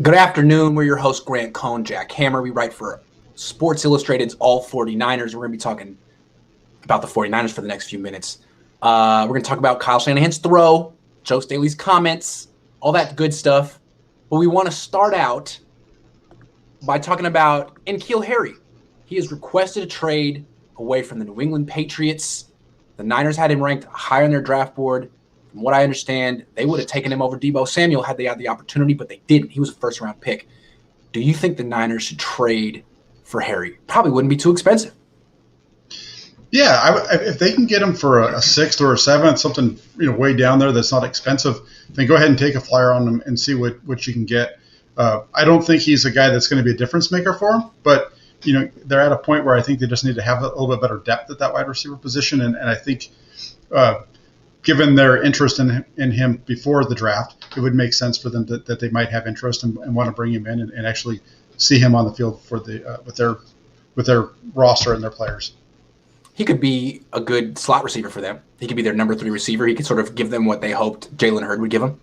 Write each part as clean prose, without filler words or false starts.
Good afternoon. We're your host, Cohn and Jack Hammer. We write for Sports Illustrated's All 49ers. We're going to be talking about the 49ers for the next few minutes. We're going to talk about Kyle Shanahan's throw, Joe Staley's comments, all that good stuff. But we want to start out by talking about N'Keal Harry. He has requested a trade away from the New England Patriots. The Niners had him ranked high on their draft board. From what I understand, they would have taken him over Deebo Samuel had they had the opportunity, but they didn't. He was a first-round pick. Do you think the Niners should trade for Harry? Probably wouldn't be too expensive. Yeah, if they can get him for a sixth or a seventh, something way down there that's not expensive, then go ahead and take a flyer on him and see what you can get. I don't think he's a guy that's going to be a difference maker for him, but they're at a point where I think they just need to have a little bit better depth at that wide receiver position, and I think given their interest in him before the draft, it would make sense for them that they might have interest and want to bring him in and actually see him on the field for the with their roster and their players. He could be a good slot receiver for them. He could be their number 3 receiver. He could sort of give them what they hoped Jalen Hurd would give them.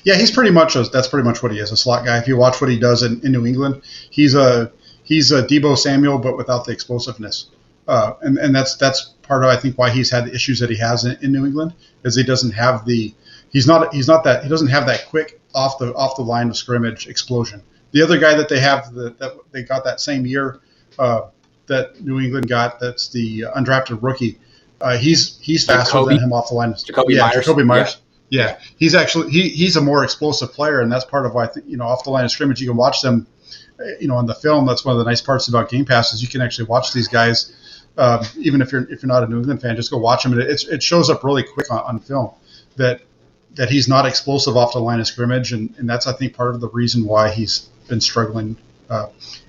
Yeah, that's pretty much what he is, a slot guy. If you watch what he does in New England, he's a Deebo Samuel, but without the explosiveness. And that's part of, I think, why he's had the issues that he has in New England, is he doesn't have he doesn't have that quick off the line of scrimmage explosion. The other guy that they have that they got that same year that New England got, that's the undrafted rookie. He's faster than him off the line. Jacoby Myers. Yeah. He's a more explosive player, and that's part of why I think, off the line of scrimmage you can watch them. On the film, that's one of the nice parts about Game Pass is you can actually watch these guys. Even if you're not a New England fan, just go watch him. It shows up really quick on film that he's not explosive off the line of scrimmage, and that's, I think, part of the reason why he's been struggling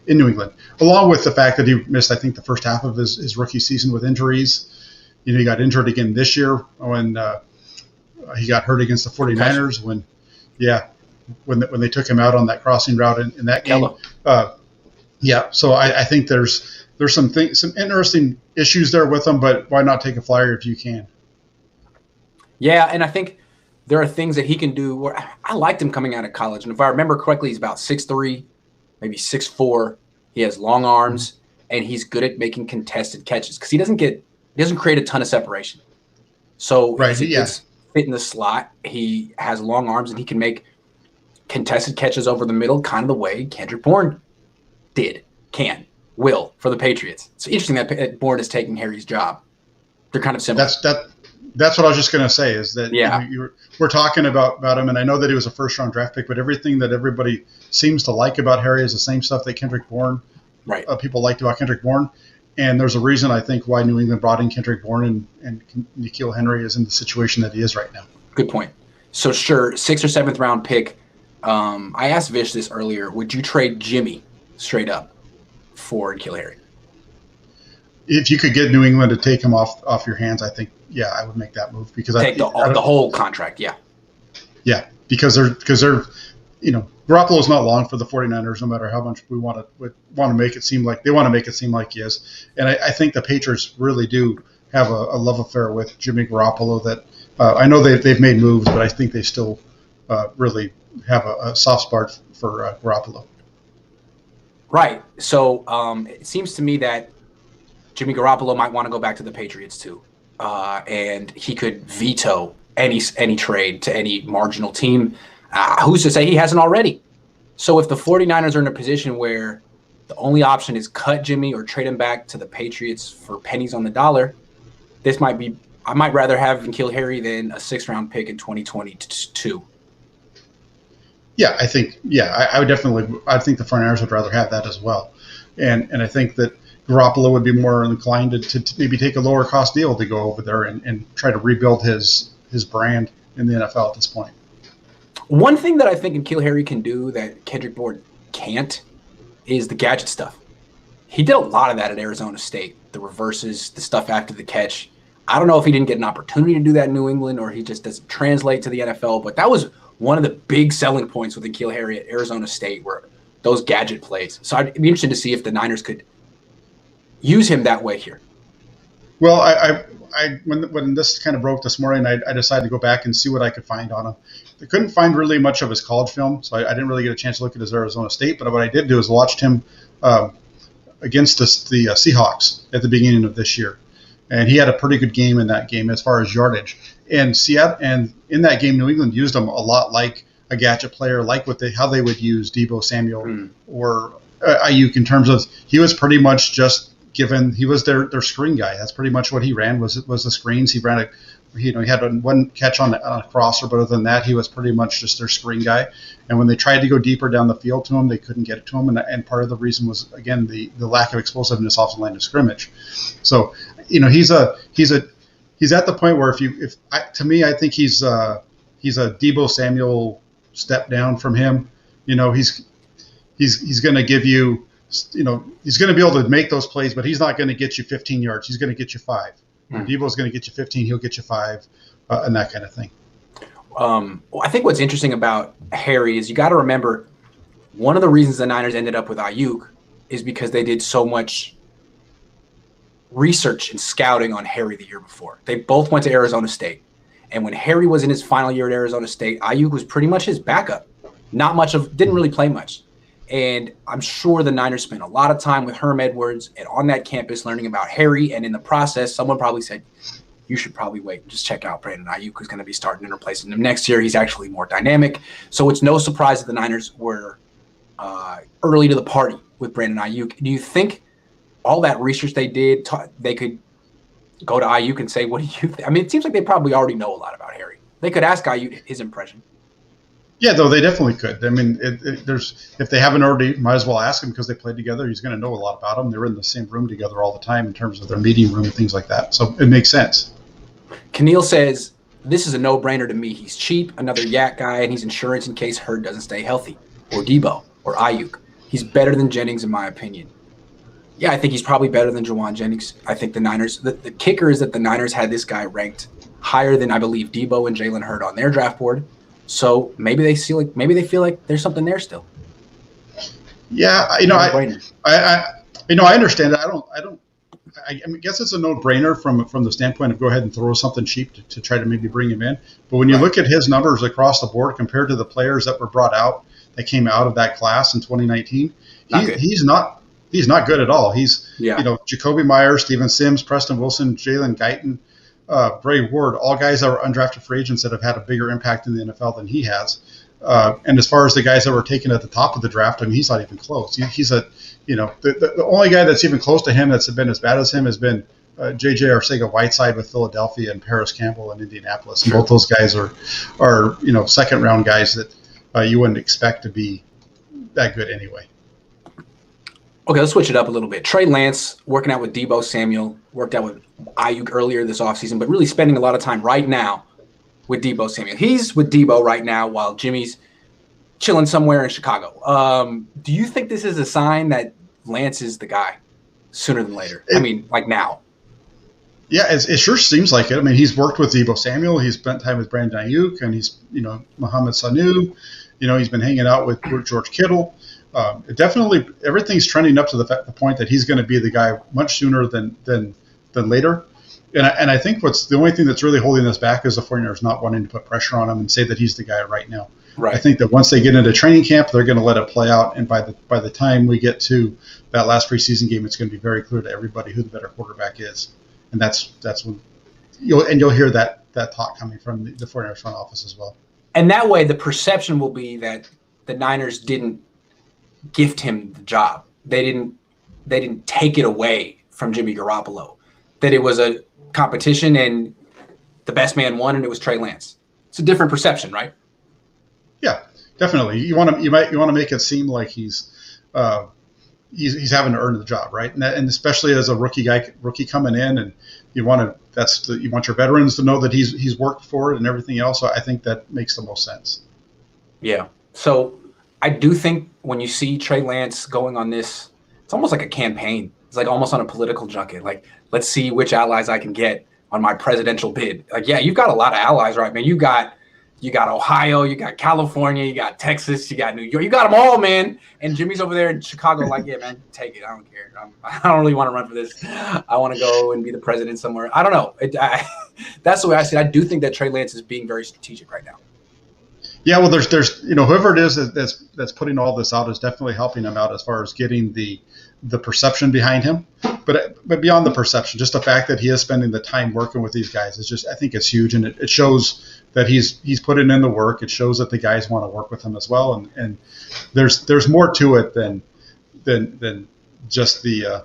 in New England, along with the fact that he missed, I think, the first half of his rookie season with injuries. He got injured again this year when he got hurt against the 49ers when they took him out on that crossing route in that game. So I think there's some interesting issues there with him, but why not take a flyer if you can? Yeah, and I think there are things that he can do where I liked him coming out of college. And if I remember correctly, he's about 6'3", maybe 6'4". He has long arms, and he's good at making contested catches because he doesn't create a ton of separation. So he gets fit in the slot. He has long arms, and he can make contested catches over the middle, kind of the way Kendrick Bourne will for the Patriots. It's interesting that Bourne is taking Harry's job. They're kind of similar. That's what I was just going to say, is that we're talking about him, and I know that he was a first-round draft pick, but everything that everybody seems to like about Harry is the same stuff that Kendrick Bourne, people liked about Kendrick Bourne. And there's a reason, I think, why New England brought in Kendrick Bourne and N'Keal Harry is in the situation that he is right now. Good point. So, sure, 6th or 7th round pick. I asked Vish this earlier. Would you trade Jimmy straight up for N'Keal Harry? If you could get New England to take him off your hands, I think, I would make that move because the whole contract. Yeah, because they're Garoppolo's not long for the 49ers, no matter how much we want to make it seem like he is. And I think the Patriots really do have a love affair with Jimmy Garoppolo that I know they've made moves, but I think they still really have a soft spot for Garoppolo. Right. So it seems to me that Jimmy Garoppolo might want to go back to the Patriots too, and he could veto any trade to any marginal team. Who's to say he hasn't already? So if the 49ers are in a position where the only option is cut Jimmy or trade him back to the Patriots for pennies on the dollar, I might rather have N'Keal Harry than a 6th-round pick in 2022. Yeah, I think I would definitely. I think the 49ers would rather have that as well, and I think that Garoppolo would be more inclined to maybe take a lower cost deal to go over there and try to rebuild his brand in the NFL at this point. One thing that I think N'Keal Harry can do that Kendrick Bourne can't is the gadget stuff. He did a lot of that at Arizona State, the reverses, the stuff after the catch. I don't know if he didn't get an opportunity to do that in New England or he just doesn't translate to the NFL, but that was one of the big selling points with N'Keal Harry at Arizona State were those gadget plays. So I'd be interested to see if the Niners could use him that way here. Well, when this kind of broke this morning, I decided to go back and see what I could find on him. I couldn't find really much of his college film, so I didn't really get a chance to look at his Arizona State. But what I did do is watched him against the Seahawks at the beginning of this year, and he had a pretty good game in that game as far as yardage. And Seattle, and in that game, New England used him a lot like a gadget player, like how they would use Deebo Samuel or Ayuk in terms of he was pretty much just given he was their screen guy. That's pretty much what he ran was the screens. He ran he had one catch on a crosser, but other than that, he was pretty much just their screen guy. And when they tried to go deeper down the field to him, they couldn't get it to him. And part of the reason was again the lack of explosiveness off the line of scrimmage. So he's at the point where to me I think he's a Deebo Samuel step down from him. He's going to give you. He's going to be able to make those plays, but he's not going to get you 15 yards. He's going to get you 5. Deebo's going to get you 15. He'll get you 5, and that kind of thing. Well, I think what's interesting about Harry is you got to remember one of the reasons the Niners ended up with Ayuk is because they did so much research and scouting on Harry the year before. They both went to Arizona State. And when Harry was in his final year at Arizona State, Ayuk was pretty much his backup. Didn't really play much. And I'm sure the Niners spent a lot of time with Herm Edwards and on that campus learning about Harry. And in the process, someone probably said, you should probably wait and just check out Brandon Ayuk, who's going to be starting and replacing him next year. He's actually more dynamic. So it's no surprise that the Niners were early to the party with Brandon Ayuk. Do you think all that research they did, they could go to Ayuk and say, what do you think? I mean, it seems like they probably already know a lot about Harry. They could ask Ayuk his impression. Yeah, though they definitely could. I mean, if they haven't already, might as well ask him because they played together. He's going to know a lot about him. They're in the same room together all the time in terms of their meeting room and things like that. So it makes sense. Keneal says, this is a no-brainer to me. He's cheap, another yak guy, and he's insurance in case Hurd doesn't stay healthy, or Deebo, or Ayuk. He's better than Jennings, in my opinion. Yeah, I think he's probably better than Jawan Jennings. I think the Niners, the kicker is that the Niners had this guy ranked higher than, I believe, Deebo and Jalen Hurd on their draft board. So maybe they feel like there's something there still. Yeah, I understand it. I guess it's a no-brainer from the standpoint of go ahead and throw something cheap to try to maybe bring him in. But when you look at his numbers across the board compared to the players that were brought out that came out of that class in 2019, he's not good at all. Jacoby Myers, Steven Sims, Preston Wilson, Jalen Guyton, Bray Ward, all guys that were undrafted free agents that have had a bigger impact in the NFL than he has. And as far as the guys that were taken at the top of the draft, I mean, he's not even close. The only guy that's even close to him that's been as bad as him has been J.J. Arcega-Whiteside with Philadelphia and Paris Campbell in Indianapolis. And both those guys are second round guys that you wouldn't expect to be that good anyway. Okay, let's switch it up a little bit. Trey Lance working out with Deebo Samuel, worked out with Ayuk earlier this offseason, but really spending a lot of time right now with Deebo Samuel. He's with Deebo right now while Jimmy's chilling somewhere in Chicago. Do you think this is a sign that Lance is the guy sooner than later? Like now. Yeah, it sure seems like it. I mean, he's worked with Deebo Samuel. He's spent time with Brandon Ayuk, and he's, Mohamed Sanu. He's been hanging out with George Kittle. Definitely, everything's trending up to the point that he's going to be the guy much sooner than later. And I think the only thing that's really holding us back is the 49ers not wanting to put pressure on him and say that he's the guy right now. Right. I think that once they get into training camp, they're going to let it play out. And by the time we get to that last preseason game, it's going to be very clear to everybody who the better quarterback is. And that's when you'll hear that talk coming from the 49ers front office as well. And that way, the perception will be that the Niners didn't gift him the job. They didn't take it away from Jimmy Garoppolo. That it was a competition and the best man won, and it was Trey Lance. It's a different perception, right? Yeah, definitely. You want to make it seem like he's having to earn the job, right? And especially as a rookie coming in, and you want your veterans to know that he's worked for it and everything else. So I think that makes the most sense. Yeah. So I do think when you see Trey Lance going on this, it's almost like a campaign. It's like almost on a political junket. Like, let's see which allies I can get on my presidential bid. Like, yeah, you've got a lot of allies, right, man? You got You got Ohio, you got California, you got Texas, you got New York. You got them all, man. And Jimmy's over there in Chicago like, yeah, man, take it. I don't care. I don't really want to run for this. I want to go and be the president somewhere. I don't know. That's the way I see it. I do think that Trey Lance is being very strategic right now. Yeah, well, there's whoever it is that's putting all this out is definitely helping him out as far as getting the perception behind him. But beyond the perception, just the fact that he is spending the time working with these guys is just, I think it's huge, and it shows that he's putting in the work. It shows that the guys want to work with him as well, and there's more to it than just the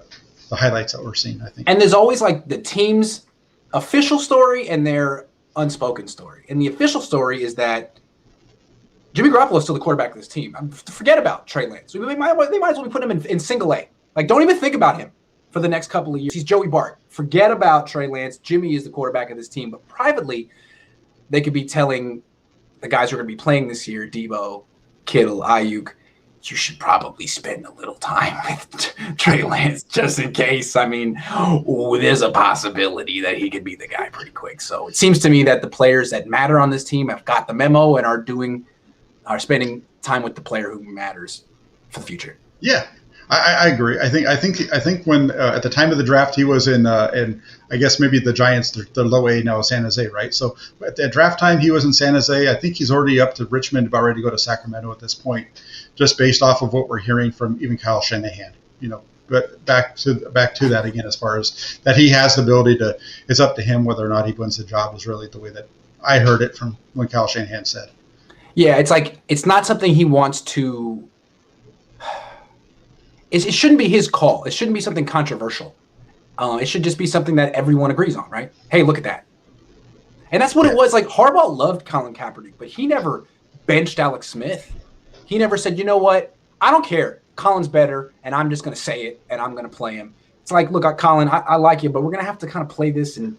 highlights that we're seeing, I think. And there's always like the team's official story and their unspoken story. And the official story is that Jimmy Garoppolo is still the quarterback of this team. Forget about Trey Lance. They might as well be putting him in single A. Like, don't even think about him for the next couple of years. He's Joey Bart. Forget about Trey Lance. Jimmy is the quarterback of this team. But privately, they could be telling the guys who are going to be playing this year, Debo, Kittle, Ayuk, you should probably spend a little time with Trey Lance just in case. I mean, there's a possibility that he could be the guy pretty quick. So it seems to me that the players that matter on this team have got the memo and are spending time with the player who matters for the future. Yeah, I agree. I think when at the time of the draft he was in I guess maybe the Giants, the low A now, San Jose, right? So at draft time he was in San Jose. I think he's already up to Richmond, about ready to go to Sacramento at this point, just based off of what we're hearing from even Kyle Shanahan. But back to that again, as far as that he has the ability to, it's up to him whether or not he wins the job, is really the way that I heard it from when Kyle Shanahan said. Yeah, it's like it's not something he wants to. It shouldn't be his call. It shouldn't be something controversial. It should just be something that everyone agrees on, right? Hey, look at that. And that's what it was. Like, Harbaugh loved Colin Kaepernick, but he never benched Alex Smith. He never said, you know what? I don't care. Colin's better, and I'm just going to say it, and I'm going to play him. It's like, look, Colin, I like you, but we're going to have to kind of play this. And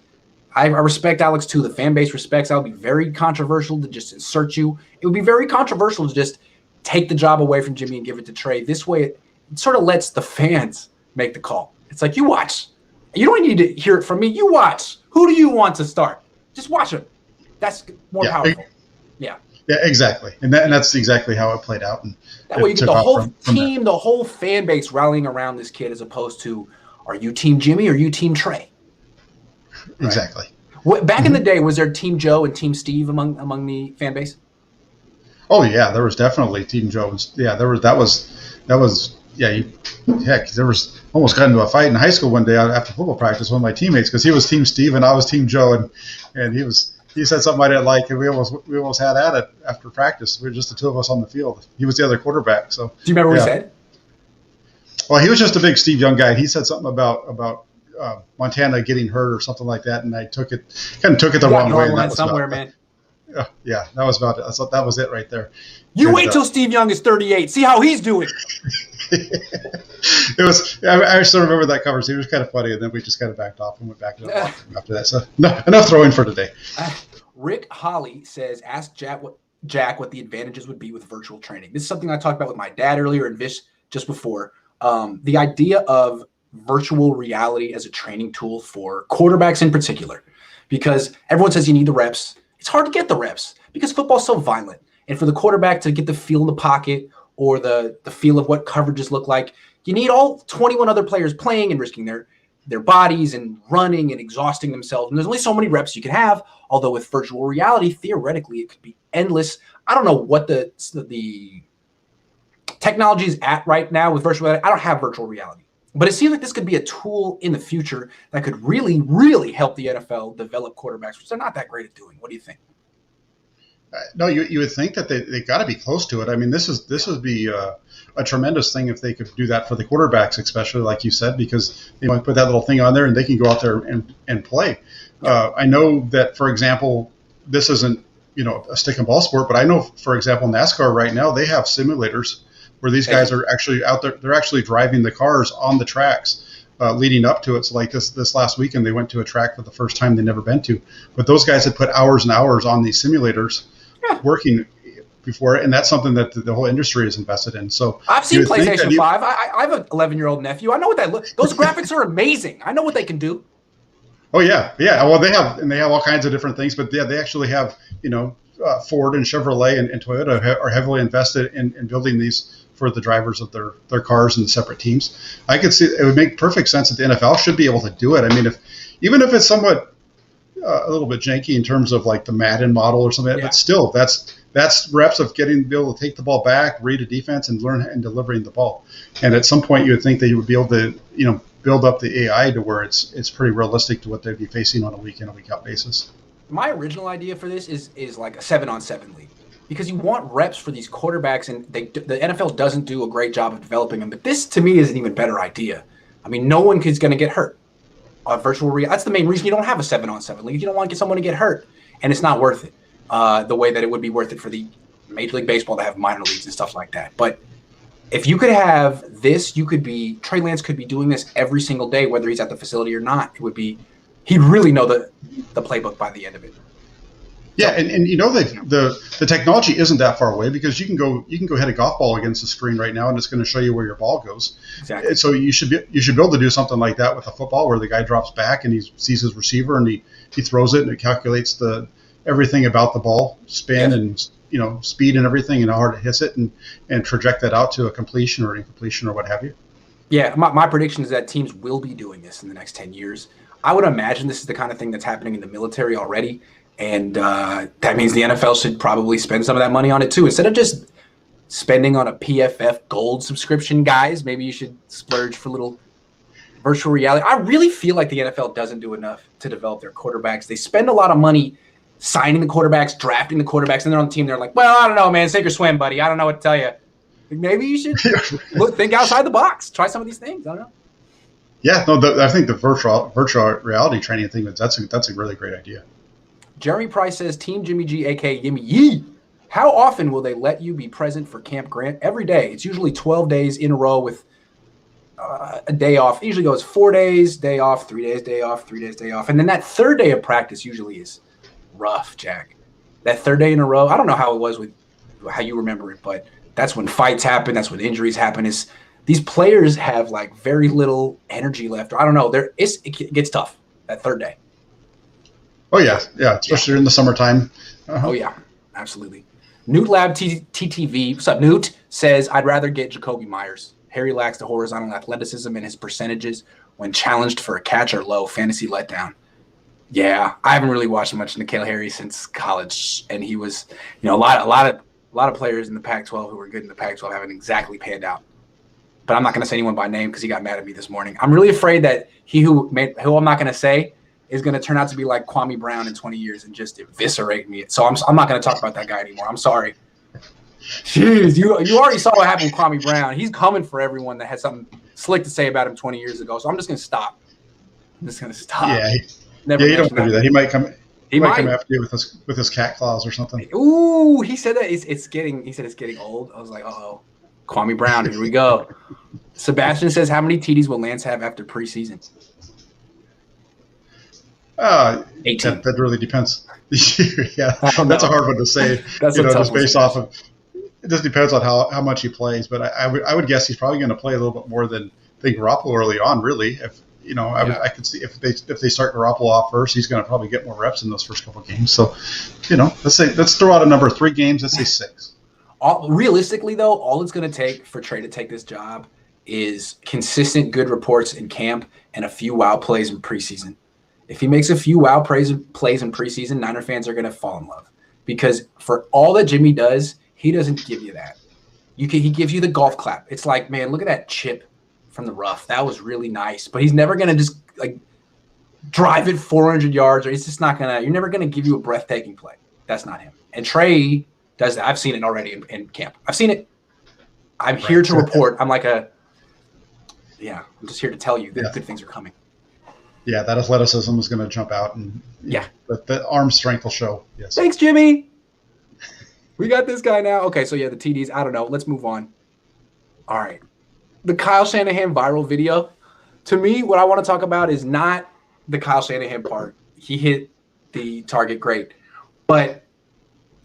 I respect Alex, too. The fan base respects. That would be very controversial to just insert you. It would be very controversial to just take the job away from Jimmy and give it to Trey. This way, it sort of lets the fans make the call. It's like, you watch. You don't need to hear it from me. You watch. Who do you want to start? Just watch him. That's more powerful. Yeah. Yeah, exactly. And that's exactly how it played out. And that way you get the whole team, the whole fan base rallying around this kid, as opposed to, are you Team Jimmy or are you Team Trey? Right? Exactly. Back in the day, was there Team Joe and Team Steve among the fan base? Oh yeah, there was definitely Team Joe. Yeah, there was. Yeah, heck, there was almost got into a fight in high school one day after football practice with my teammates, because he was Team Steve and I was Team Joe, and he said something I didn't like, and we almost had at it after practice. We were just the two of us on the field. He was the other quarterback. So do you remember what he said? Well, he was just a big Steve Young guy. He said something about Montana getting hurt or something like that, and I took it the wrong way. And that was somewhere, man. Yeah, that was about it. That was it right there. You wait till Steve Young is 38. See how he's doing. It was. I still remember that conversation. It was kind of funny, and then we just kind of backed off and went back to the after that. So enough throwing for today. Rick Holly says, "Ask Jack what the advantages would be with virtual training." This is something I talked about with my dad earlier and Vish just before. The idea of virtual reality as a training tool for quarterbacks in particular, because everyone says you need the reps. It's hard to get the reps because football's so violent. And for the quarterback to get the feel in the pocket or the feel of what coverages look like, you need all 21 other players playing and risking their bodies and running and exhausting themselves. And there's only so many reps you can have, although with virtual reality, theoretically, it could be endless. I don't know what the technology is at right now with virtual reality. I don't have virtual reality. But it seems like this could be a tool in the future that could really, really help the NFL develop quarterbacks, which they're not that great at doing. What do you think? No, you would think that they got to be close to it. I mean, this would be a tremendous thing if they could do that for the quarterbacks, especially like you said, because they might put that little thing on there and they can go out there and play. I know that, for example, this isn't a stick and ball sport, but I know, for example, NASCAR right now they have simulators where these guys are actually out there. They're actually driving the cars on the tracks leading up to it. So like this last weekend, they went to a track for the first time they'd never been to. But those guys had put hours and hours on these simulators working before it. And that's something that the whole industry is invested in. So I've seen PlayStation 5. I have an 11-year-old nephew. I know what that looks. Those graphics are amazing. I know what they can do. Oh, yeah. Yeah. Well, they have all kinds of different things. But yeah, they actually have, Ford and Chevrolet and Toyota are heavily invested in building these for the drivers of their cars and separate teams. I could see it would make perfect sense that the NFL should be able to do it. I mean, even if it's somewhat a little bit janky in terms of like the Madden model or something, but still, that's reps of be able to take the ball back, read a defense, and learn and delivering the ball. And at some point, you would think that you would be able to, build up the AI to where it's pretty realistic to what they'd be facing on a week in, a week out basis. My original idea for this is like a 7-on-7 league, because you want reps for these quarterbacks, and the NFL doesn't do a great job of developing them. But this, to me, is an even better idea. I mean, no one is going to get hurt. Virtual reality. That's the main reason you don't have a 7-on-7 league. You don't want to get someone to get hurt, and it's not worth it. The way that it would be worth it for the Major League Baseball to have minor leagues and stuff like that. But if you could have this, Trey Lance could be doing this every single day, whether he's at the facility or not. He'd really know the playbook by the end of it. Yeah, and the technology isn't that far away, because you can go hit a golf ball against the screen right now, and it's going to show you where your ball goes. Exactly. And so you should be able to do something like that with a football, where the guy drops back and he sees his receiver and he throws it, and it calculates everything about the ball, spin and speed and everything, and how hard it hits it, and traject that out to a completion or incompletion or what have you. Yeah, my prediction is that teams will be doing this in the next 10 years. I would imagine this is the kind of thing that's happening in the military already. And that means the NFL should probably spend some of that money on it too. Instead of just spending on a PFF Gold subscription, guys, maybe you should splurge for a little virtual reality. I really feel like the NFL doesn't do enough to develop their quarterbacks. They spend a lot of money signing the quarterbacks, drafting the quarterbacks, and they're on the team. They're like, well, I don't know, man. Sink or swim, buddy. I don't know what to tell you. Maybe you should think outside the box. Try some of these things. I don't know. Yeah, no, I think the virtual reality training thing, that's a really great idea. Jeremy Price says, Team Jimmy G, a.k.a. Yimmy Yee. How often will they let you be present for Camp Grant? Every day. It's usually 12 days in a row with a day off. It usually goes 4 days, day off, 3 days, day off, 3 days, day off. And then that third day of practice usually is rough, Jack. That third day in a row, I don't know how it was with how you remember it, but that's when fights happen. That's when injuries happen. These players have like very little energy left. Or I don't know. It gets tough that third day. Oh, yeah, especially in the summertime. Oh, yeah, absolutely. Newt Lab TTV, what's up, Newt, says, I'd rather get Jacoby Myers. Harry lacks the horizontal athleticism, and his percentages when challenged for a catch are low. Fantasy letdown. Yeah, I haven't really watched much N'Keal Harry since college, and he was, a lot of players in the Pac-12 who were good in the Pac-12 haven't exactly panned out. But I'm not going to say anyone by name because he got mad at me this morning. I'm really afraid that who I'm not going to say is going to turn out to be like Kwame Brown in 20 years and just eviscerate me. So I'm not going to talk about that guy anymore. I'm sorry. Jeez, you already saw what happened with Kwame Brown. He's coming for everyone that had something slick to say about him 20 years ago. So I'm just going to stop. Yeah, you don't want to do that. He might come. He might come after you with his cat claws or something. Ooh, he said that it's getting old. I was like, uh-oh. Kwame Brown, here we go. Sebastian says, how many TDs will Lance have after preseason? 18. That really depends. Yeah, that's a hard one to say. That's just based off of. It just depends on how much he plays, but I would guess he's probably going to play a little bit more than Garoppolo early on. Really, I could see if they start Garoppolo off first, he's going to probably get more reps in those first couple of games. So, let's throw out a number of 3 games. Let's say 6. Realistically, though, all it's going to take for Trey to take this job is consistent good reports in camp and a few wow plays in preseason. If he makes a few wow plays in preseason, Niner fans are going to fall in love. Because for all that Jimmy does, he doesn't give you that. He gives you the golf clap. It's like, man, look at that chip from the rough. That was really nice. But he's never going to just like drive it 400 yards, or he's just not going to – you're never going to give you a breathtaking play. That's not him. And Trey – does that. I've seen it already in camp. I've seen it. I'm here to report. I'm like I'm just here to tell you that good things are coming. Yeah, that athleticism is going to jump out, and but the arm strength will show. Yes. Thanks, Jimmy. We got this guy now. Okay, so the TDs. I don't know. Let's move on. All right, the Kyle Shanahan viral video. To me, what I want to talk about is not the Kyle Shanahan part. He hit the target great, but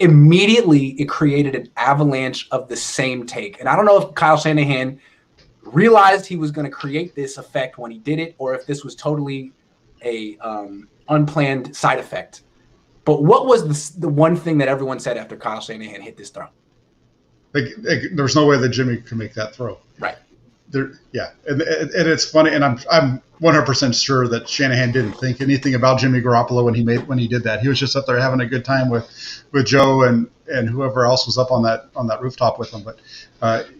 immediately it created an avalanche of the same take. And I don't know if Kyle Shanahan realized he was going to create this effect when he did it, or if this was totally a unplanned side effect. But what was the one thing that everyone said after Kyle Shanahan hit this throw? There's no way that Jimmy can make that throw. Right. Yeah, and it's funny, and I'm 100% sure that Shanahan didn't think anything about Jimmy Garoppolo when he did that. He was just up there having a good time with Joe and whoever else was up on that rooftop with him. But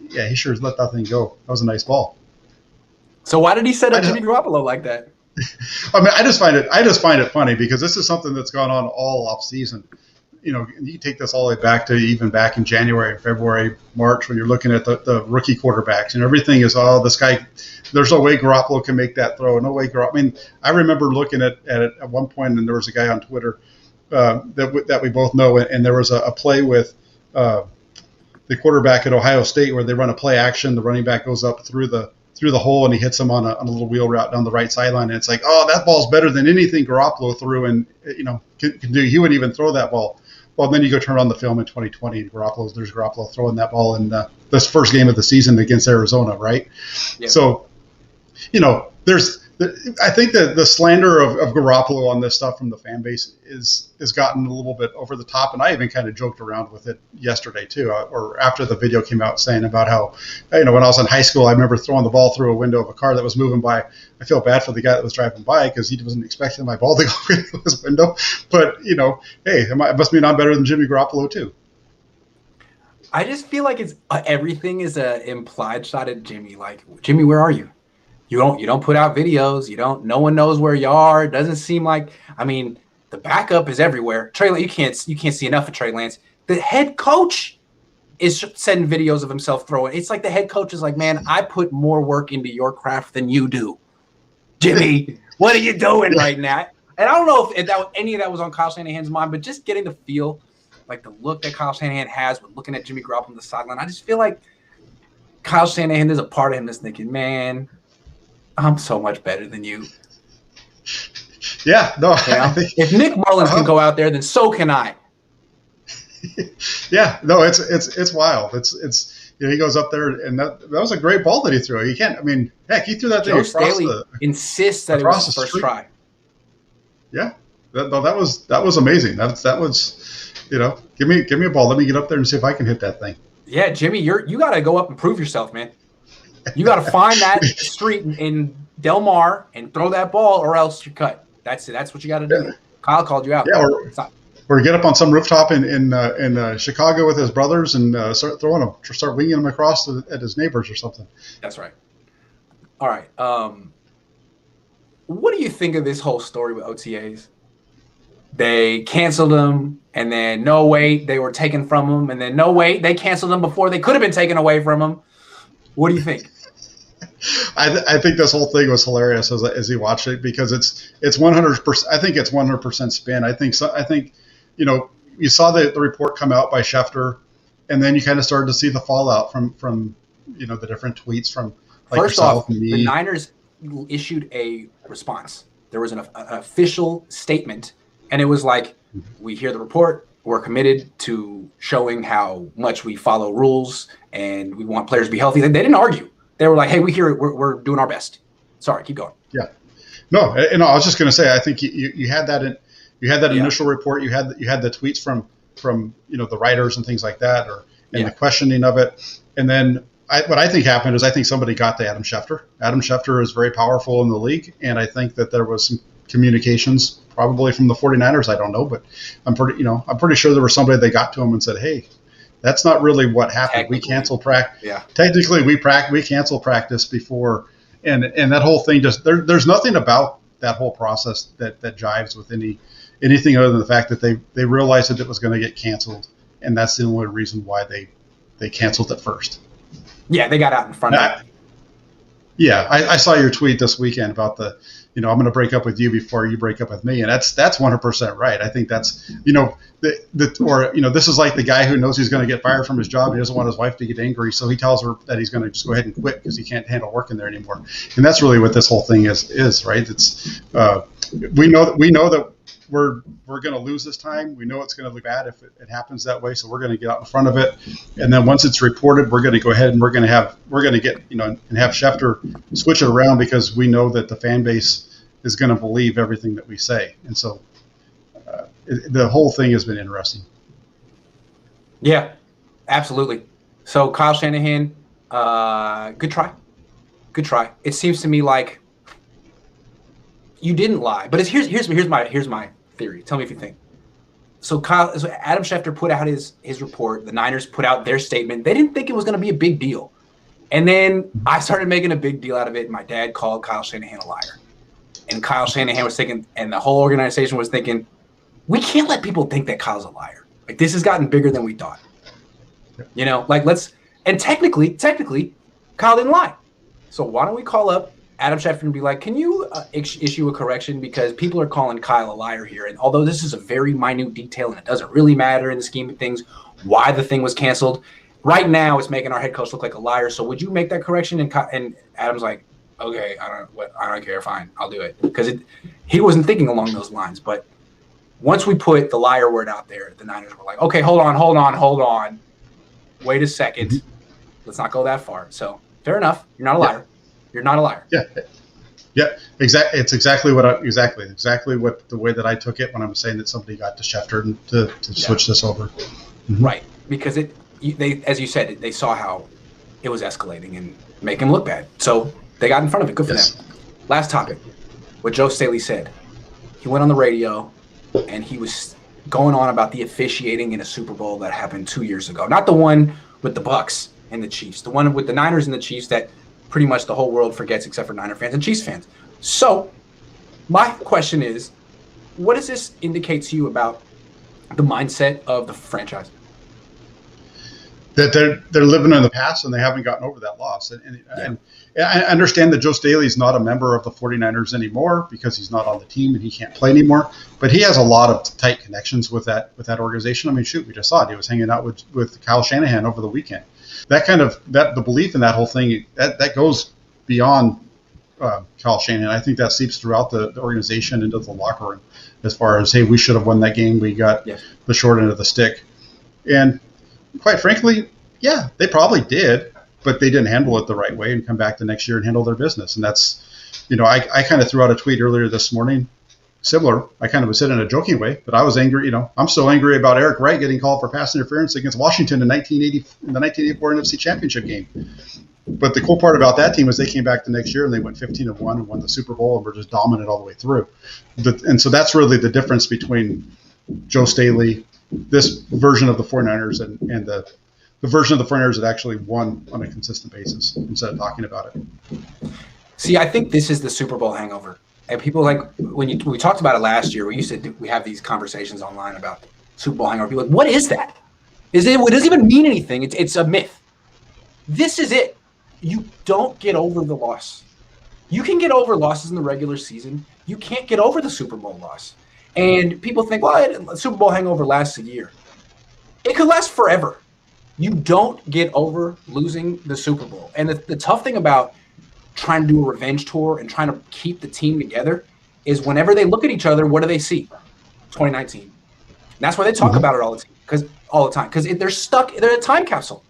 yeah, he sure let that thing go. That was a nice ball. So why did he set up Jimmy Garoppolo like that? I mean, I just find it funny because this is something that's gone on all off season. You know, you take this all the way back to even back in January, February, March, when you're looking at the rookie quarterbacks and everything is, this guy, there's no way Garoppolo can make that throw. No way Garoppolo. I mean, I remember looking at it at one point, and there was a guy on Twitter that we both know, and there was a play with the quarterback at Ohio State where they run a play action. The running back goes up through the hole and he hits him on a little wheel route down the right sideline. And it's like, that ball's better than anything Garoppolo threw, and can do. He wouldn't even throw that ball. Well, then you go turn on the film in 2020, and there's Garoppolo throwing that ball in this first game of the season against Arizona, right? Yeah. So, I think that the slander of Garoppolo on this stuff from the fan base is gotten a little bit over the top, and I even kind of joked around with it yesterday too, or after the video came out, saying about how, when I was in high school, I remember throwing the ball through a window of a car that was moving by. I feel bad for the guy that was driving by because he wasn't expecting my ball to go through his window. But hey, it must mean I'm better than Jimmy Garoppolo too. I just feel like it's everything is a implied shot at Jimmy. Like, Jimmy, where are you? You don't put out videos. No one knows where you are. It doesn't seem like, the backup is everywhere. Trey Lance, you can't see enough of Trey Lance. The head coach is sending videos of himself throwing. It's like the head coach is like, man, I put more work into your craft than you do. Jimmy, what are you doing right now? And I don't know if any of that was on Kyle Shanahan's mind, but just getting the feel, like the look that Kyle Shanahan has with looking at Jimmy Garoppolo on the sideline, I just feel like Kyle Shanahan, there's a part of him that's thinking, man, I'm so much better than you. Yeah, no. If Nick Mullins can go out there, then so can I. Yeah, no, it's wild. It's he goes up there, and that was a great ball that he threw. He can't. Heck, he threw that thing across Staley insists that it was the first try. Yeah, that was amazing. That was, give me a ball. Let me get up there and see if I can hit that thing. Yeah, Jimmy, you got to go up and prove yourself, man. You got to find that street in Del Mar and throw that ball, or else you're cut. That's it. That's what you got to do. Yeah. Kyle called you out. Yeah, or get up on some rooftop in Chicago with his brothers and start winging them across at his neighbors or something. That's right. All right. What do you think of this whole story with OTAs? They canceled them, and then no wait, they were taken from them, and then no wait, they canceled them before they could have been taken away from them. What do you think? I think this whole thing was hilarious as he watched it because it's 100%. I think it's 100% spin. I think you saw the report come out by Schefter, and then you kind of started to see the fallout from the different tweets from like First yourself off, and me. The Niners issued a response. There was an official statement, and it was like, we hear the report. We're committed to showing how much we follow rules and we want players to be healthy. They didn't argue. They were like, hey, we hear it. We're doing our best. Sorry, keep going. Yeah. No, I was just going to say, I think you had that initial report. You had the tweets from the writers and things like that, the questioning of it. And then what I think happened is I think somebody got to Adam Schefter. Adam Schefter is very powerful in the league, and I think that there was some communications probably from the 49ers. I don't know, but I'm pretty sure there was somebody that got to him and said, hey, that's not really what happened. We canceled practice. Yeah. Technically, we canceled practice before, and that whole thing just there's nothing about that whole process that jives with anything other than the fact that they realized that it was going to get canceled, and that's the only reason why they canceled it first. Yeah, they got out in front of it. Yeah, I saw your tweet this weekend about I'm going to break up with you before you break up with me, and that's 100% right. I think that's this is like the guy who knows he's going to get fired from his job. He doesn't want his wife to get angry, so he tells her that he's going to just go ahead and quit because he can't handle working there anymore. And that's really what this whole thing is right? It's we know that we're going to lose this time. We know it's going to look bad if it happens that way, so we're going to get out in front of it. And then once it's reported, we're going to go ahead and we're going to get and have Schefter switch it around because we know that the fan base is going to believe everything that we say. And so the whole thing has been interesting. Yeah, absolutely. So Kyle Shanahan, good try. Good try. It seems to me like you didn't lie, but here's my theory. Tell me if you think. So Adam Schefter put out his report. The Niners put out their statement. They didn't think it was going to be a big deal, and then I started making a big deal out of it. And my dad called Kyle Shanahan a liar, and Kyle Shanahan was thinking, and the whole organization was thinking, we can't let people think that Kyle's a liar. Like, this has gotten bigger than we thought. You know, like technically, Kyle didn't lie. So why don't we call up Adam Schefter and be like, can you issue a correction, because people are calling Kyle a liar here. And although this is a very minute detail and it doesn't really matter in the scheme of things why the thing was canceled, right now it's making our head coach look like a liar. So would you make that correction? And Adam's like, okay, I don't care, fine, I'll do it, because he wasn't thinking along those lines. But once we put the liar word out there, the Niners were like, okay, hold on, wait a second, let's not go that far. So fair enough, you're not a liar. You're not a liar. Yeah, exactly. It's exactly what the way that I took it when I'm saying that somebody got to Schefter to switch this over. Mm-hmm. Right, because they, as you said, they saw how it was escalating and make him look bad. So they got in front of it. Good for them. Last topic, what Joe Staley said. He went on the radio and he was going on about the officiating in a Super Bowl that happened 2 years ago. Not the one with the Bucs and the Chiefs, the one with the Niners and the Chiefs that pretty much the whole world forgets except for Niner fans and Chiefs fans. So my question is, what does this indicate to you about the mindset of the franchise? That they're living in the past and they haven't gotten over that loss. And I understand that Joe Staley is not a member of the 49ers anymore because he's not on the team and he can't play anymore. But he has a lot of tight connections with that organization. I mean, shoot, we just saw it. He was hanging out with Kyle Shanahan over the weekend. The belief in that whole thing, that goes beyond Kyle Shanahan. I think that seeps throughout the organization into the locker room as far as, hey, we should have won that game. We got the short end of the stick. And quite frankly, yeah, they probably did, but they didn't handle it the right way and come back the next year and handle their business. And that's, I kind of threw out a tweet earlier this morning, similar. I kind of was said in a joking way, but I was angry. I'm still angry about Eric Wright getting called for pass interference against Washington in the 1984 NFC Championship game. But the cool part about that team is they came back the next year and they went 15-1 and won the Super Bowl and were just dominant all the way through. And so that's really the difference between Joe Staley, this version of the 49ers, and the version of the 49ers that actually won on a consistent basis instead of talking about it. See, I think this is the Super Bowl hangover. And people we talked about it last year. We have these conversations online about Super Bowl hangover. People are like, what is that? It doesn't even mean anything. It's a myth. This is it. You don't get over the loss. You can get over losses in the regular season. You can't get over the Super Bowl loss. And people think, well, Super Bowl hangover lasts a year. It could last forever. You don't get over losing the Super Bowl. And the tough thing about trying to do a revenge tour and trying to keep the team together is whenever they look at each other, what do they see? 2019. And that's why they talk about it all the time. Because they're stuck. They're a time capsule.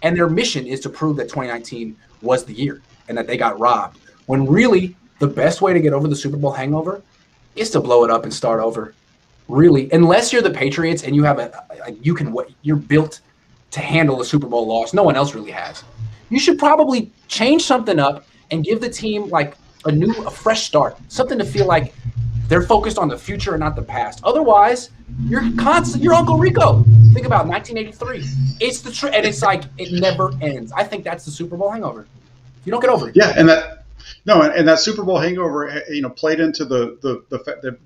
And their mission is to prove that 2019 was the year and that they got robbed. When really the best way to get over the Super Bowl hangover is to blow it up and start over. Really, unless you're the Patriots and you have you're built to handle a Super Bowl loss. No one else really has. You should probably change something up and give the team a fresh start, something to feel like they're focused on the future and not the past. Otherwise, you're Uncle Rico. Think about 1983. It's and it's like it never ends. I think that's the Super Bowl hangover. You don't get over it. Yeah, and that Super Bowl hangover, played into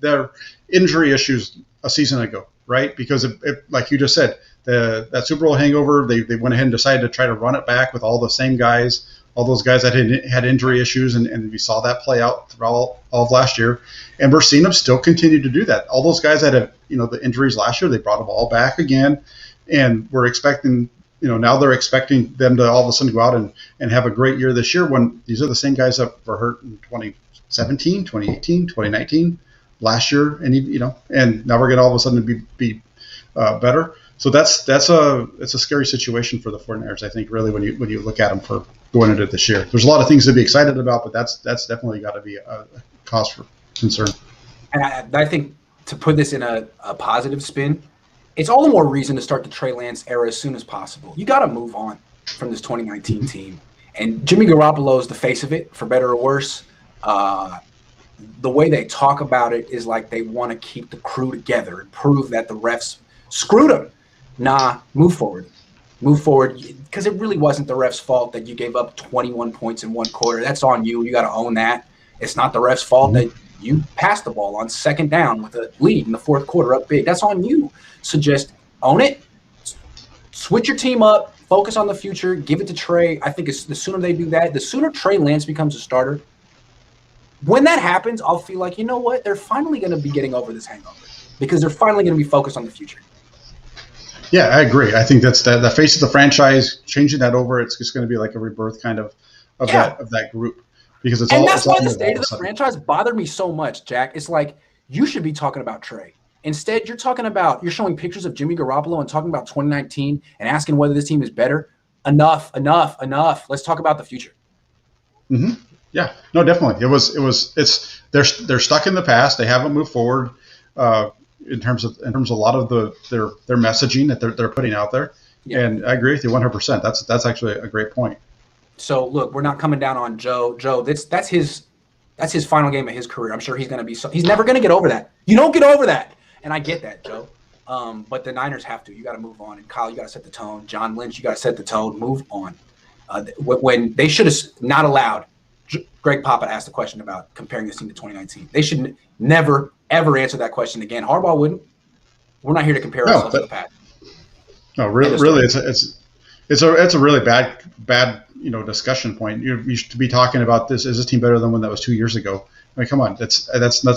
their injury issues a season ago, right? Because like you just said, that Super Bowl hangover, they went ahead and decided to try to run it back with all the same guys, all those guys that had injury issues, and we saw that play out throughout all of last year. And we're seeing them still continue to do that. All those guys that had the injuries last year, they brought them all back again, and we're expecting. Now they're expecting them to all of a sudden go out and have a great year this year when these are the same guys that were hurt in 2017, 2018, 2019, last year, and now we're going to all of a sudden be better. So it's a scary situation for the 49ers, I think, really, when you look at them for going into this year. There's a lot of things to be excited about, but that's definitely got to be a cause for concern. And I think to put this in a positive spin, it's all the more reason to start the Trey Lance era as soon as possible. You got to move on from this 2019 team. And Jimmy Garoppolo is the face of it, for better or worse. The way they talk about it is like they want to keep the crew together and prove that the refs screwed them. Nah, move forward. Move forward, because it really wasn't the ref's fault that you gave up 21 points in one quarter. That's on you. You got to own that. It's not the ref's fault that you passed the ball on second down with a lead in the fourth quarter up big. That's on you. So just own it. Switch your team up. Focus on the future. Give it to Trey. I think the sooner they do that, the sooner Trey Lance becomes a starter. When that happens, I'll feel like, you know what? They're finally going to be getting over this hangover because they're finally going to be focused on the future. Yeah, I agree. I think that's the face of the franchise. Changing that over, it's just going to be like a rebirth kind of that group, because it's and all. That's all why the state of the franchise bothered me so much, Jack. It's like you should be talking about Trey. Instead, you're showing pictures of Jimmy Garoppolo and talking about 2019 and asking whether this team is better. Enough. Let's talk about the future. Mm-hmm. Yeah, no, definitely. They're stuck in the past. They haven't moved forward. In terms of a lot of their messaging that they're putting out there. Yeah. And I agree with you 100%. That's actually a great point. So look, we're not coming down on Joe. Joe, that's his final game of his career. I'm sure he's going to be he's never going to get over that. You don't get over that. And I get that, Joe. But the Niners have to. You got to move on. And Kyle, you got to set the tone. John Lynch, you got to set the tone. Move on. When they should have not allowed. Greg Papa asked a question about comparing this team to 2019. They should never, ever answer that question again. Harbaugh wouldn't. We're not here to compare ourselves to the past. No, really, it's a really bad discussion point. You should be talking about this. Is this team better than one that was 2 years ago? I mean, come on, that's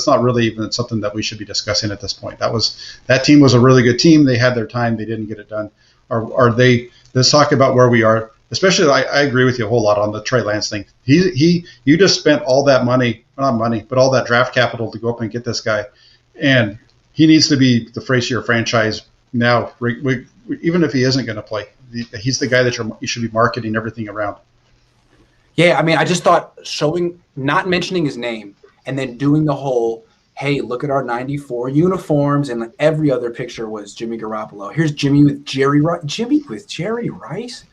not really even something that we should be discussing at this point. That team was a really good team. They had their time. They didn't get it done. Let's talk about where we are. Especially, I agree with you a whole lot on the Trey Lance thing. You just spent all that money, not money, but all that draft capital to go up and get this guy, and he needs to be the face of your franchise now. Even if he isn't going to play, he's the guy that you should be marketing everything around. Yeah, I mean, I just thought not mentioning his name, and then doing the whole, hey, look at our 94 uniforms, and like every other picture was Jimmy Garoppolo. Here's Jimmy with Jerry Rice. Jimmy with Jerry Rice?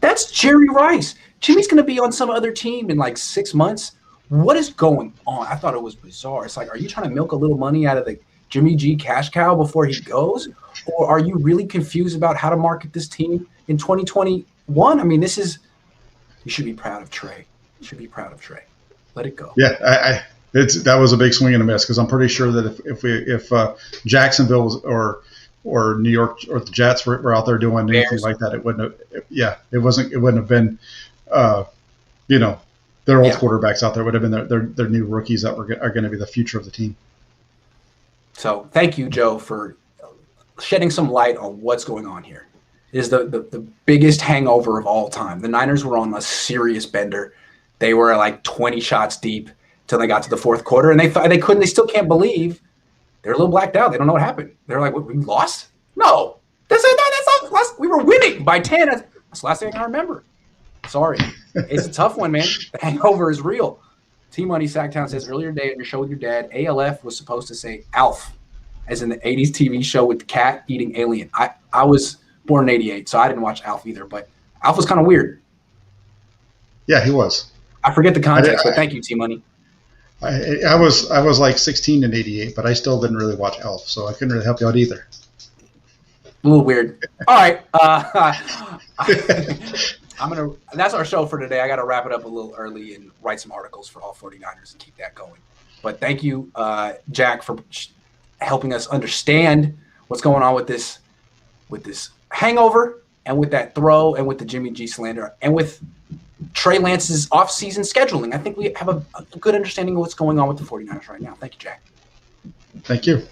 That's Jerry Rice. Jimmy's going to be on some other team in like 6 months. What is going on? I thought it was bizarre. It's like, are you trying to milk a little money out of the Jimmy G cash cow before he goes? Or are you really confused about how to market this team in 2021? I mean, you should be proud of Trey. You should be proud of Trey. Let it go. Yeah, that was a big swing and a miss, because I'm pretty sure that if Jacksonville or New York or the Jets were out there doing anything like that, it wouldn't have been their old quarterbacks out there. It would have been their new rookies that are going to be the future of the team. So thank you, Joe, for shedding some light on what's going on here. It is the biggest hangover of all time. The Niners were on a serious bender. They were like 20 shots deep till they got to the fourth quarter, and they still can't believe. They're a little blacked out. They don't know what happened. They're like, we lost? No. That's not. We were winning by 10. That's the last thing I can remember. Sorry. It's a tough one, man. The hangover is real. T-Money Sacktown says, earlier today on your show with your dad, ALF was supposed to say ALF, as in the 80s TV show with the cat eating alien. I was born in 88, so I didn't watch ALF either, but ALF was kind of weird. Yeah, he was. I forget the context, but thank you, T-Money. I was like 16 in 88, but I still didn't really watch Elf, so I couldn't really help you out either. A little weird. All right. That's our show for today. I got to wrap it up a little early and write some articles for all 49ers and keep that going. But thank you, Jack, for helping us understand what's going on with this hangover and with that throw and with the Jimmy G slander and with Trey Lance's offseason scheduling. I think we have a good understanding of what's going on with the 49ers right now. Thank you, Jack. Thank you.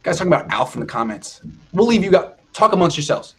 Guys talking about Alf in the comments. We'll leave you guys. Talk amongst yourselves.